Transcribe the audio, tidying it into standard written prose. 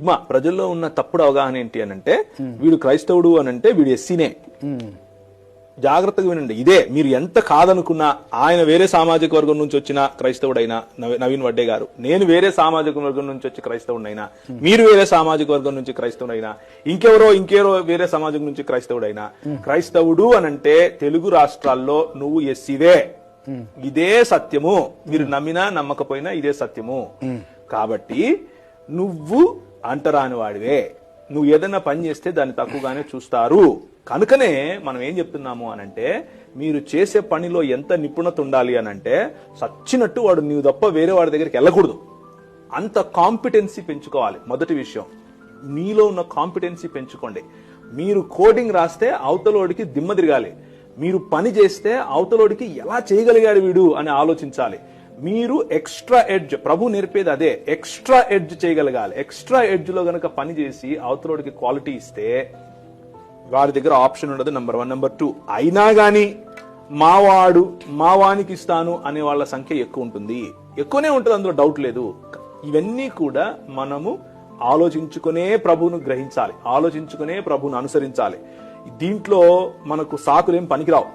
Stigma, ప్రజల్లో ఉన్న తప్పుడు అవగాహన ఏంటి అని అంటే వీడు క్రైస్తవుడు అని అంటే వీడు ఎస్సీనే. జాగ్రత్తగా వినండి, ఇదే మీరు ఎంత కాదనుకున్నా ఆయన వేరే సామాజిక వర్గం నుంచి వచ్చిన క్రైస్తవుడైనా నవీన్ వడ్డే గారు, నేను వేరే సామాజిక వర్గం నుంచి వచ్చి క్రైస్తవుడైనా, మీరు వేరే సామాజిక వర్గం నుంచి క్రైస్తవుడైనా, ఇంకెవరో వేరే సమాజం నుంచి క్రైస్తవుడైనా, క్రైస్తవుడు అనంటే తెలుగు రాష్ట్రాల్లో నువ్వు ఎస్సీవే. ఇదే సత్యము, మీరు నమ్మినా నమ్మకపోయినా ఇదే సత్యము. కాబట్టి నువ్వు అంటరాని వాడివే, నువ్వు ఏదైనా పని చేస్తే దాన్ని తక్కువగానే చూస్తారు. కనుకనే మనం ఏం చెప్తున్నాము అనంటే మీరు చేసే పనిలో ఎంత నిపుణత ఉండాలి అనంటే సచ్చినట్టు వాడు నీవు తప్ప వేరే వాడి దగ్గరికి వెళ్ళకూడదు. అంత కాంపిటెన్సీ పెంచుకోవాలి. మొదటి విషయం, మీలో ఉన్న కాంపిటెన్సీ పెంచుకోండి. మీరు కోడింగ్ రాస్తే అవతలోడికి దిమ్మ తిరగాలి, మీరు పని చేస్తే అవతలోడికి ఎలా చేయగలిగాడు వీడు అని ఆలోచించాలి. మీరు ఎక్స్ట్రా ఎడ్జ్, ప్రభు నేర్పేది అదే, ఎక్స్ట్రా ఎడ్జ్ చేయగలగాలి. ఎక్స్ట్రా ఎడ్జ్ లో గనక పని చేసి అవతలోడికి క్వాలిటీ ఇస్తే వారి దగ్గర ఆప్షన్ ఉండదు. నెంబర్ 1. నెంబర్ 2, అయినా గాని మావానికి ఇస్తాను అనే వాళ్ళ సంఖ్య ఎక్కువ ఉంటుంది, ఎక్కువనే ఉంటుంది, అందులో డౌట్ లేదు. ఇవన్నీ కూడా మనము ఆలోచించుకునే ప్రభువును గ్రహించాలి, ఆలోచించుకునే ప్రభువును అనుసరించాలి. దీంట్లో మనకు సాకులేం పనికిరావు.